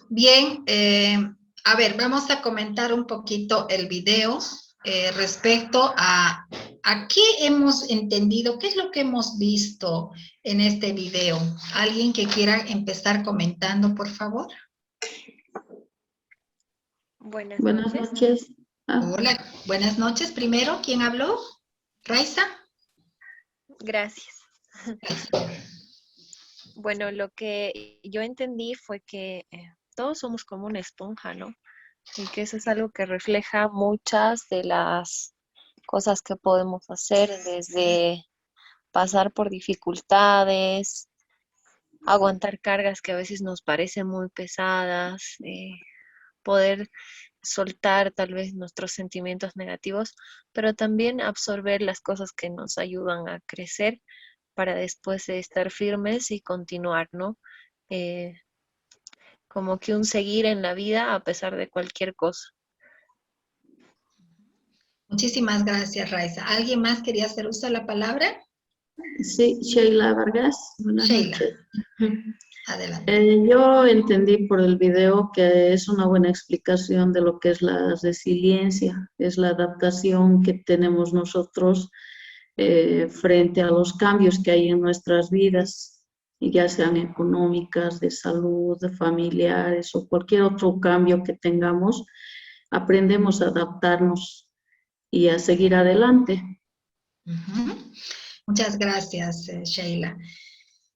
Bien, a ver, vamos a comentar un poquito el video respecto a qué hemos entendido, qué es lo que hemos visto en este video. ¿Alguien que quiera empezar comentando, por favor? Buenas Buenas noches. noches. Hola, buenas noches. Primero, ¿quién habló? ¿Raiza? Gracias. Bueno, lo que yo entendí fue que todos somos como una esponja, ¿no? Y que eso es algo que refleja muchas de las cosas que podemos hacer, desde pasar por dificultades, aguantar cargas que a veces nos parecen muy pesadas, poder soltar tal vez nuestros sentimientos negativos, pero también absorber las cosas que nos ayudan a crecer para después de estar firmes y continuar, ¿no? Eh, Como que un seguir en la vida a pesar de cualquier cosa. Muchísimas gracias, Raiza. ¿Alguien más quería hacer uso de la palabra? Sí, Sheila Vargas. Buenas Sheila, noches. adelante. Yo entendí por el video que es una buena explicación de lo que es la resiliencia, es la adaptación que tenemos nosotros frente a los cambios que hay en nuestras vidas, ya sean económicas, de salud, de familiares o cualquier otro cambio que tengamos, aprendemos a adaptarnos y a seguir adelante. Muchas gracias, Sheila.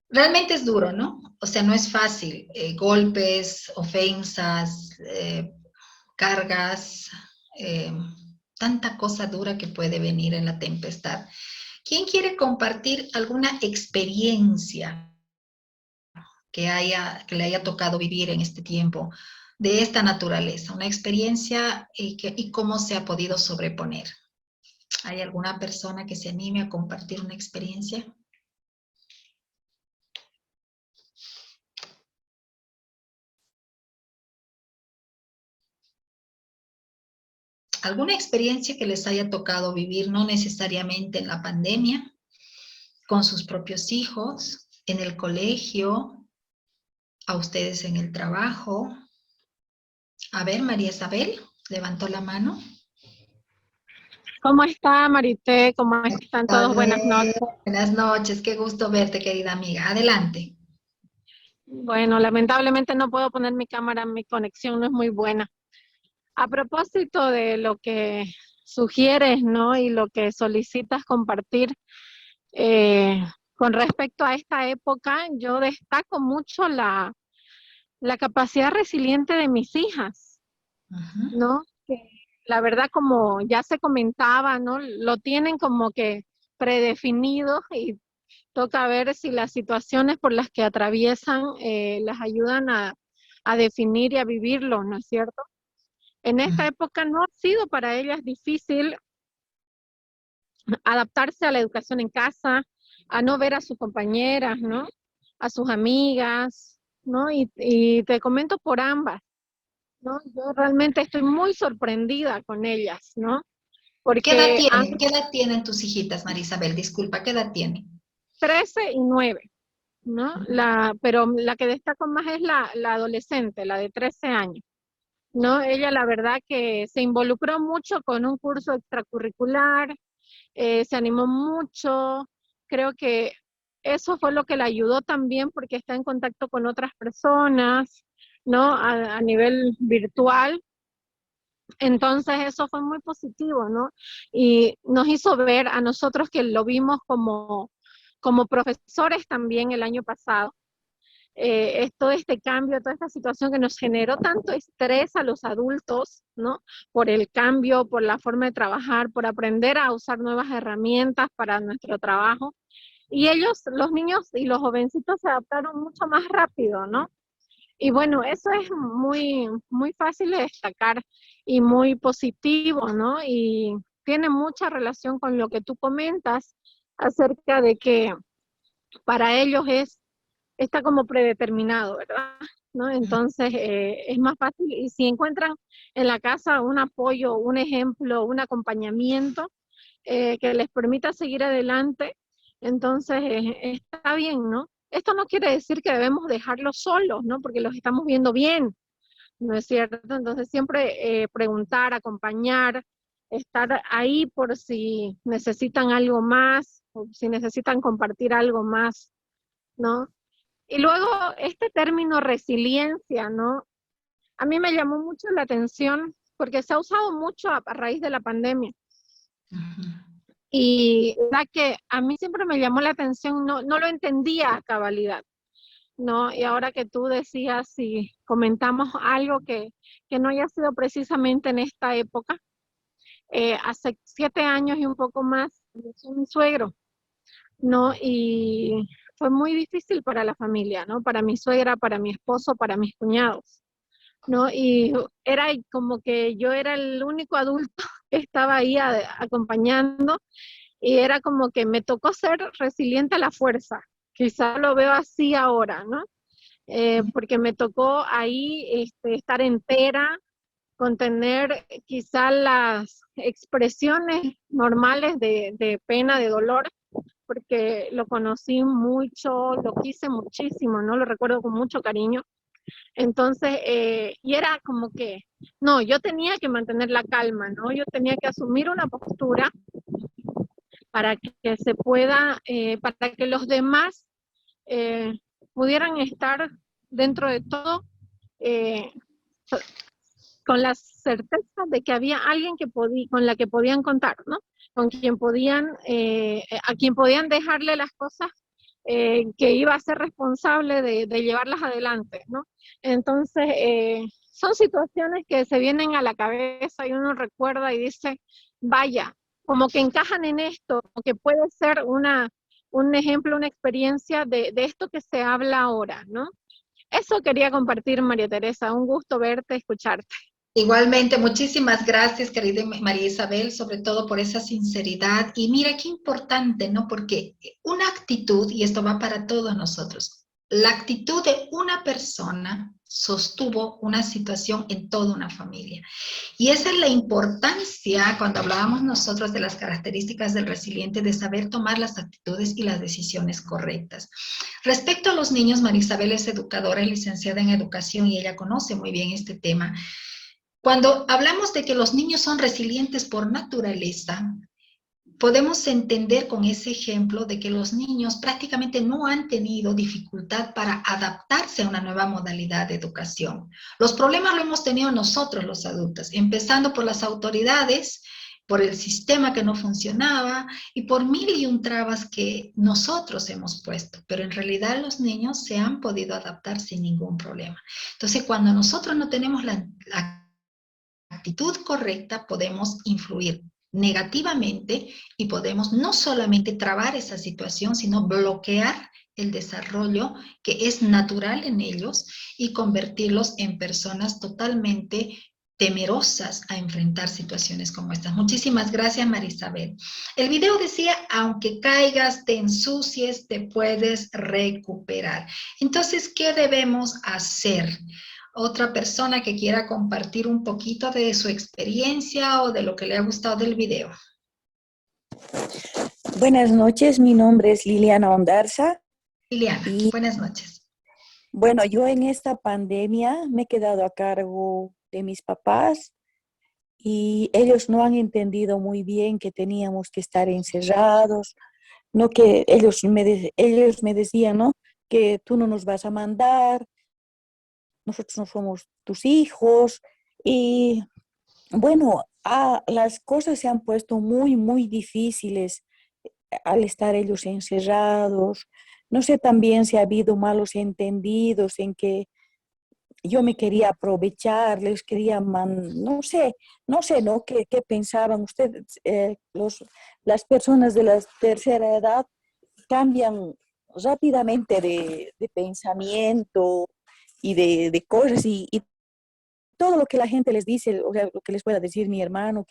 Realmente es duro, ¿no? O sea, no es fácil. Golpes, ofensas, cargas, tanta cosa dura que puede venir en la tempestad. ¿Quién quiere compartir alguna experiencia que le haya tocado vivir en este tiempo de esta naturaleza? Una experiencia y cómo se ha podido sobreponer. ¿Hay alguna persona que se anime a compartir una experiencia? ¿Alguna experiencia que les haya tocado vivir, no necesariamente en la pandemia, con sus propios hijos, en el colegio, a ustedes en el trabajo? A ver, María Isabel, levantó la mano. ¿Cómo está, Marité? ¿Cómo están todos? Buenas noches. Buenas noches, qué gusto verte, querida amiga. Adelante. Bueno, lamentablemente no puedo poner mi cámara, mi conexión no es muy buena. A propósito de lo que sugieres, ¿no? Y lo que solicitas compartir, con respecto a esta época, yo destaco mucho la capacidad resiliente de mis hijas, ¿no? Que la verdad, como ya se comentaba, ¿no? Lo tienen como que predefinido y toca ver si las situaciones por las que atraviesan las ayudan a definir y a vivirlo, ¿no es cierto? En esta época no ha sido para ellas difícil adaptarse a la educación en casa, a no ver a sus compañeras, ¿no? A sus amigas, ¿no? Y te comento por ambas, ¿no? Yo realmente estoy muy sorprendida con ellas, ¿no? Porque han ¿Qué edad tienen tus hijitas, María Isabel? Disculpa, ¿qué edad tienen? 13 y 9, ¿no? Pero la que destaco más es la adolescente, la de 13 años, ¿no? Ella la verdad que se involucró mucho con un curso extracurricular, se animó mucho, creo que eso fue lo que le ayudó también porque está en contacto con otras personas, ¿no? A nivel virtual. Entonces eso fue muy positivo, ¿no? Y nos hizo ver a nosotros que lo vimos como profesores también el año pasado, todo este cambio, toda esta situación que nos generó tanto estrés a los adultos, ¿no? Por el cambio, por la forma de trabajar, por aprender a usar nuevas herramientas para nuestro trabajo. Y ellos, los niños y los jovencitos se adaptaron mucho más rápido, ¿no? Y bueno, eso es muy, muy fácil de destacar y muy positivo, ¿no? Y tiene mucha relación con lo que tú comentas acerca de que para ellos está como predeterminado, ¿verdad? ¿No? Entonces es más fácil y si encuentran en la casa un apoyo, un ejemplo, un acompañamiento que les permita seguir adelante, entonces está bien, ¿no? Esto no quiere decir que debemos dejarlos solos, ¿no? Porque los estamos viendo bien, ¿no es cierto? Entonces siempre preguntar, acompañar, estar ahí por si necesitan algo más, o si necesitan compartir algo más, ¿no? Y luego este término resiliencia, ¿no? A mí me llamó mucho la atención porque se ha usado mucho a raíz de la pandemia. Y la que a mí siempre me llamó la atención, no lo entendía a cabalidad, ¿no? Y ahora que tú decías y comentamos algo que no haya sido precisamente en esta época, hace 7 años y un poco más, falleció mi suegro, ¿no? Y fue muy difícil para la familia, ¿no? Para mi suegra, para mi esposo, para mis cuñados, ¿no? Y era como que yo era el único adulto que estaba ahí acompañando, y era como que me tocó ser resiliente a la fuerza. Quizá lo veo así ahora, ¿no? Porque me tocó ahí estar entera, contener quizá las expresiones normales de pena, de dolor, porque lo conocí mucho, lo quise muchísimo, ¿no? Lo recuerdo con mucho cariño. Entonces, y era como que, no, yo tenía que mantener la calma, ¿no? Yo tenía que asumir una postura para que se pueda, para que los demás pudieran estar dentro de todo eh, con la certeza de que había alguien con la que podían contar, ¿no? Con quien podían, a quien podían dejarle las cosas, que iba a ser responsable de llevarlas adelante, ¿no? Entonces, son situaciones que se vienen a la cabeza y uno recuerda y dice, vaya, como que encajan en esto, como que puede ser un ejemplo, una experiencia de esto que se habla ahora, ¿no? Eso quería compartir, María Teresa. Un gusto verte, escucharte. Igualmente, muchísimas gracias, querida María Isabel, sobre todo por esa sinceridad. Y mira qué importante, ¿no? Porque una actitud, y esto va para todos nosotros, la actitud de una persona sostuvo una situación en toda una familia. Y esa es la importancia, cuando hablábamos nosotros de las características del resiliente, de saber tomar las actitudes y las decisiones correctas. Respecto a los niños, María Isabel es educadora, es licenciada en educación y ella conoce muy bien este tema. Cuando hablamos de que los niños son resilientes por naturaleza, podemos entender con ese ejemplo de que los niños prácticamente no han tenido dificultad para adaptarse a una nueva modalidad de educación. Los problemas lo hemos tenido nosotros los adultos, empezando por las autoridades, por el sistema que no funcionaba y por mil y un trabas que nosotros hemos puesto, pero en realidad los niños se han podido adaptar sin ningún problema. Entonces, cuando nosotros no tenemos la actitud correcta, podemos influir negativamente y podemos no solamente trabar esa situación, sino bloquear el desarrollo que es natural en ellos y convertirlos en personas totalmente temerosas a enfrentar situaciones como estas. Muchísimas gracias, María Isabel. El video decía, aunque caigas, te ensucies, te puedes recuperar. Entonces, ¿qué debemos hacer? Otra persona que quiera compartir un poquito de su experiencia o de lo que le ha gustado del video. Buenas noches, mi nombre es Liliana Ondarza. Liliana, buenas noches. Bueno, yo en esta pandemia me he quedado a cargo de mis papás y ellos no han entendido muy bien que teníamos que estar encerrados, no que ellos me decían, ¿no? Que tú no nos vas a mandar, nosotros no somos tus hijos y bueno, las cosas se han puesto muy, muy difíciles al estar ellos encerrados. No sé también si ha habido malos entendidos en que yo me quería aprovechar, les quería, no sé, ¿no? ¿Qué pensaban ustedes? Las personas de la tercera edad cambian rápidamente de pensamiento y de cosas y todo lo que la gente les dice, o sea, lo que les pueda decir mi hermano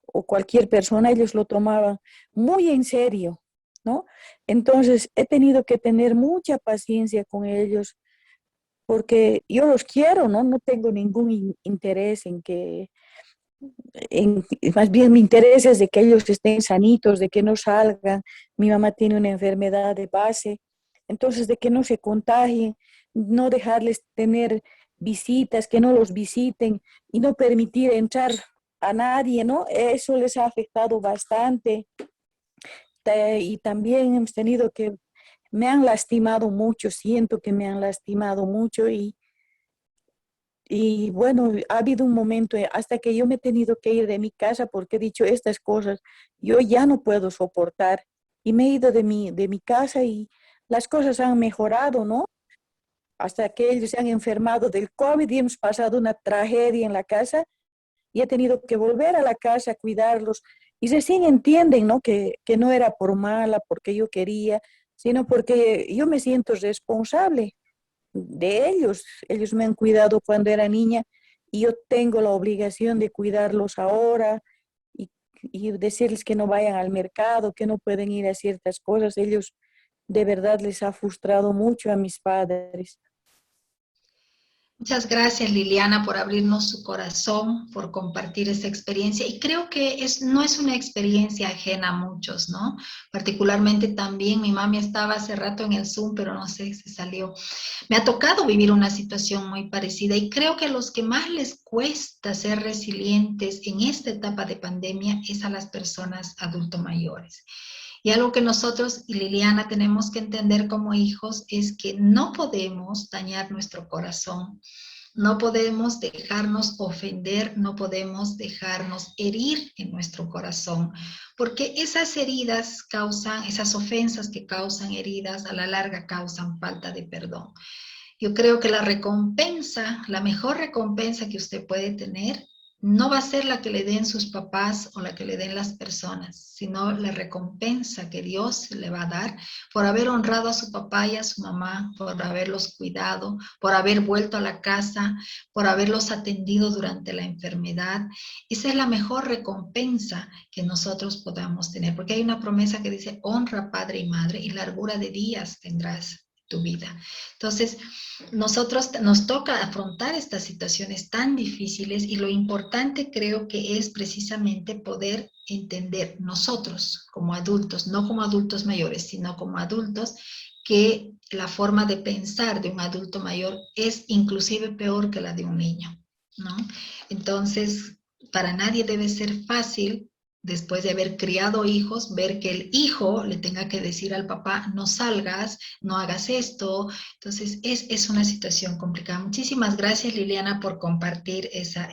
o cualquier persona, ellos lo tomaban muy en serio, ¿no? Entonces he tenido que tener mucha paciencia con ellos porque yo los quiero, ¿no? No tengo ningún interés más bien mi interés es de que ellos estén sanitos, de que no salgan. Mi mamá tiene una enfermedad de base, entonces de que no se contagien, no dejarles tener visitas, que no los visiten y no permitir entrar a nadie, ¿no? Eso les ha afectado bastante. Y también hemos tenido que, me han lastimado mucho, siento que me han lastimado mucho y bueno, ha habido un momento hasta que yo me he tenido que ir de mi casa porque he dicho estas cosas, yo ya no puedo soportar y me he ido de mi casa y las cosas han mejorado, ¿no? Hasta que ellos se han enfermado del COVID y hemos pasado una tragedia en la casa y he tenido que volver a la casa a cuidarlos. Y recién entienden, ¿no? Que no era por mala, porque yo quería, sino porque yo me siento responsable de ellos. Ellos me han cuidado cuando era niña y yo tengo la obligación de cuidarlos ahora y decirles que no vayan al mercado, que no pueden ir a ciertas cosas. Ellos de verdad les ha frustrado mucho a mis padres. Muchas gracias, Liliana, por abrirnos su corazón, por compartir esta experiencia. Y creo que no es una experiencia ajena a muchos, ¿no? Particularmente también, mi mami estaba hace rato en el Zoom, pero no sé, se salió. Me ha tocado vivir una situación muy parecida y creo que a los que más les cuesta ser resilientes en esta etapa de pandemia es a las personas adultos mayores. Y algo que nosotros y Liliana tenemos que entender como hijos es que no podemos dañar nuestro corazón, no podemos dejarnos ofender, no podemos dejarnos herir en nuestro corazón, porque esas heridas causan, esas ofensas que causan heridas, a la larga causan falta de perdón. Yo creo que la recompensa, la mejor recompensa que usted puede tener, no va a ser la que le den sus papás o la que le den las personas, sino la recompensa que Dios le va a dar por haber honrado a su papá y a su mamá, por haberlos cuidado, por haber vuelto a la casa, por haberlos atendido durante la enfermedad. Esa es la mejor recompensa que nosotros podamos tener, porque hay una promesa que dice, honra padre y madre y largura de días tendrás tu vida. Entonces, nos toca afrontar estas situaciones tan difíciles y lo importante creo que es precisamente poder entender nosotros como adultos, no como adultos mayores, sino como adultos, que la forma de pensar de un adulto mayor es inclusive peor que la de un niño, ¿no? Entonces, para nadie debe ser fácil, después de haber criado hijos, ver que el hijo le tenga que decir al papá, no salgas, no hagas esto. Entonces, es una situación complicada. Muchísimas gracias, Liliana, por compartir esa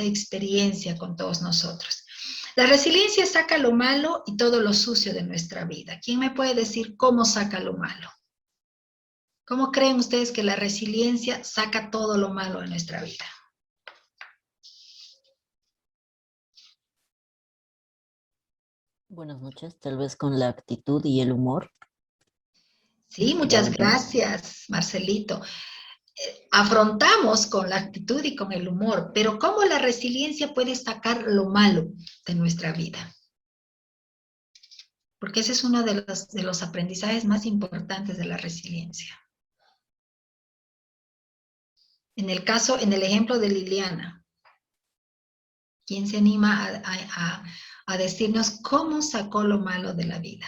experiencia con todos nosotros. La resiliencia saca lo malo y todo lo sucio de nuestra vida. ¿Quién me puede decir cómo saca lo malo? ¿Cómo creen ustedes que la resiliencia saca todo lo malo de nuestra vida? Buenas noches, tal vez con la actitud y el humor. Sí, muchas gracias, Marcelito. Afrontamos con la actitud y con el humor, pero ¿cómo la resiliencia puede sacar lo malo de nuestra vida? Porque ese es uno de los aprendizajes más importantes de la resiliencia. En el ejemplo de Liliana, ¿quién se anima a decirnos cómo sacó lo malo de la vida?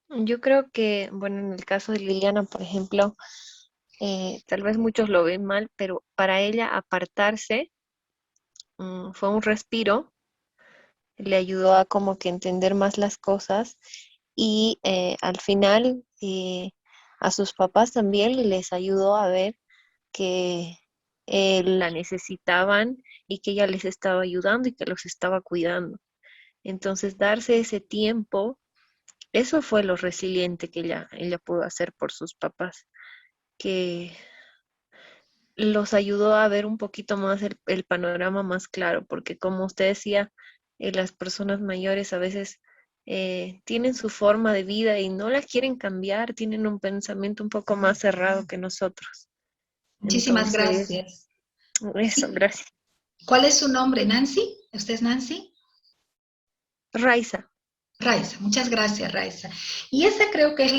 Yo creo que, bueno, en el caso de Liliana, por ejemplo, tal vez muchos lo ven mal, pero para ella apartarse fue un respiro, le ayudó a como que entender más las cosas y al final a sus papás también les ayudó a ver que la necesitaban y que ella les estaba ayudando y que los estaba cuidando. Entonces, darse ese tiempo, eso fue lo resiliente que ella pudo hacer por sus papás, que los ayudó a ver un poquito más el panorama más claro, porque como usted decía, las personas mayores a veces tienen su forma de vida y no la quieren cambiar, tienen un pensamiento un poco más cerrado que nosotros. Muchísimas gracias. Eso, gracias. ¿Cuál es su nombre, Nancy? ¿Usted es Nancy? Raiza. Raiza, muchas gracias, Raiza. Y esa creo que es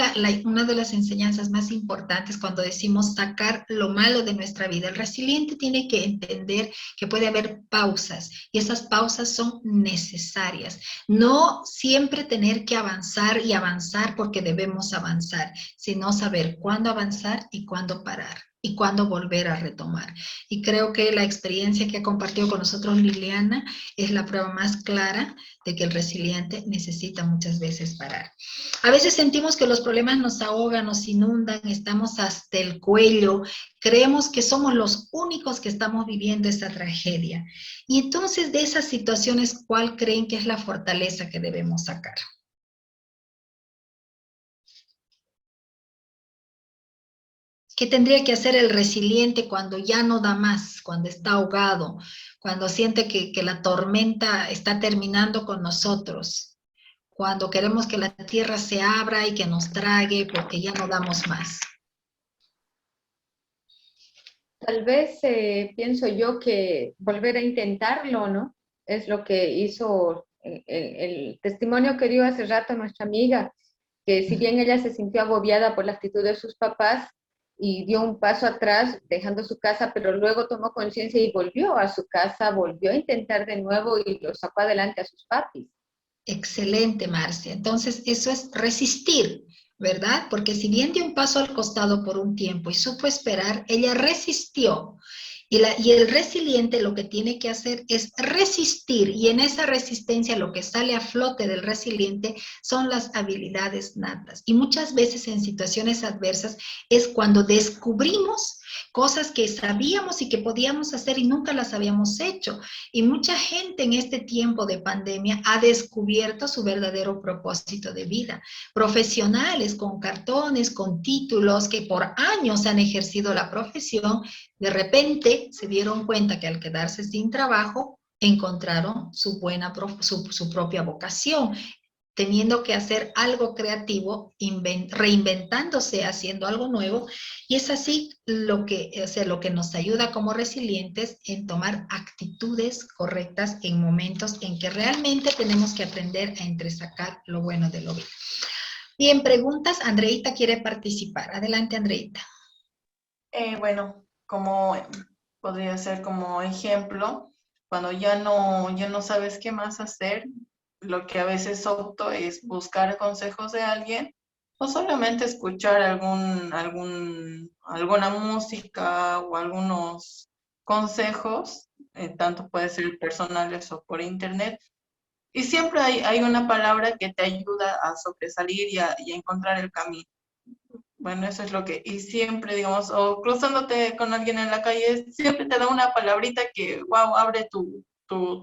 una de las enseñanzas más importantes cuando decimos sacar lo malo de nuestra vida. El resiliente tiene que entender que puede haber pausas y esas pausas son necesarias. No siempre tener que avanzar y avanzar porque debemos avanzar, sino saber cuándo avanzar y cuándo parar. y cuándo volver a retomar. Y creo que la experiencia que ha compartido con nosotros Liliana es la prueba más clara de que el resiliente necesita muchas veces parar. A veces sentimos que los problemas nos ahogan, nos inundan, estamos hasta el cuello, creemos que somos los únicos que estamos viviendo esta tragedia. Y entonces de esas situaciones, ¿cuál creen que es la fortaleza que debemos sacar? ¿Qué tendría que hacer el resiliente cuando ya no da más, cuando está ahogado, cuando siente que la tormenta está terminando con nosotros, cuando queremos que la tierra se abra y que nos trague porque ya no damos más? Tal vez pienso yo que volver a intentarlo, ¿no? Es lo que hizo el testimonio que dio hace rato nuestra amiga, que si bien ella se sintió agobiada por la actitud de sus papás, y dio un paso atrás dejando su casa, pero luego tomó conciencia y volvió a su casa, volvió a intentar de nuevo y lo sacó adelante a sus papis. Excelente, Marcia. Entonces, eso es resistir, ¿verdad? Porque si bien dio un paso al costado por un tiempo y supo esperar, ella resistió. Y el resiliente lo que tiene que hacer es resistir, y en esa resistencia lo que sale a flote del resiliente son las habilidades natas. Y muchas veces en situaciones adversas es cuando descubrimos cosas que sabíamos y que podíamos hacer y nunca las habíamos hecho. Y mucha gente en este tiempo de pandemia ha descubierto su verdadero propósito de vida. Profesionales con cartones, con títulos, que por años han ejercido la profesión, de repente se dieron cuenta que al quedarse sin trabajo, encontraron su propia vocación, teniendo que hacer algo creativo, reinventándose, haciendo algo nuevo, y es así lo que nos ayuda como resilientes en tomar actitudes correctas en momentos en que realmente tenemos que aprender a entresacar lo bueno de lo bien. Bien, preguntas. Andreita quiere participar. Adelante, Andreita. Bueno, como podría ser como ejemplo, cuando ya no sabes qué más hacer, lo que a veces opto es buscar consejos de alguien o solamente escuchar alguna música o algunos consejos, tanto puede ser personales o por internet. Y siempre hay una palabra que te ayuda a sobresalir y a encontrar el camino. Bueno, eso es lo que, y siempre, digamos, o cruzándote con alguien en la calle, siempre te da una palabrita que, wow, abre tu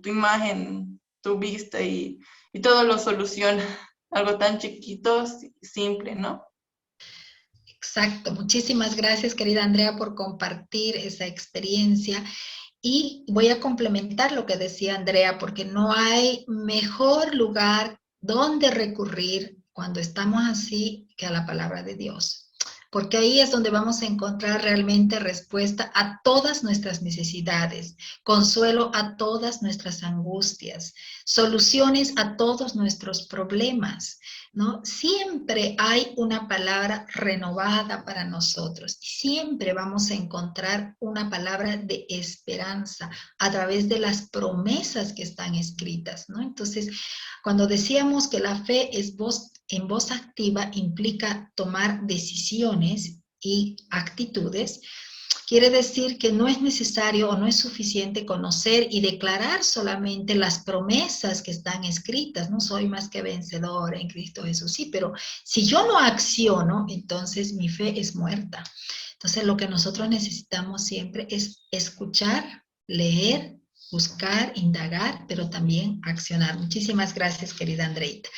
imagen, tu vista y todo lo soluciona. Algo tan chiquito, simple, ¿no? Exacto. Muchísimas gracias, querida Andrea, por compartir esa experiencia. Y voy a complementar lo que decía Andrea, porque no hay mejor lugar donde recurrir cuando estamos así que a la palabra de Dios. Porque ahí es donde vamos a encontrar realmente respuesta a todas nuestras necesidades, consuelo a todas nuestras angustias, soluciones a todos nuestros problemas, ¿no? Siempre hay una palabra renovada para nosotros. Siempre vamos a encontrar una palabra de esperanza a través de las promesas que están escritas, ¿no? Entonces, cuando decíamos que la fe es en voz activa, implica tomar decisiones y actitudes, quiere decir que no es necesario o no es suficiente conocer y declarar solamente las promesas que están escritas. No soy más que vencedora en Cristo Jesús, sí, pero si yo no acciono, entonces mi fe es muerta. Entonces lo que nosotros necesitamos siempre es escuchar, leer, buscar, indagar, pero también accionar. Muchísimas gracias, querida Andreita.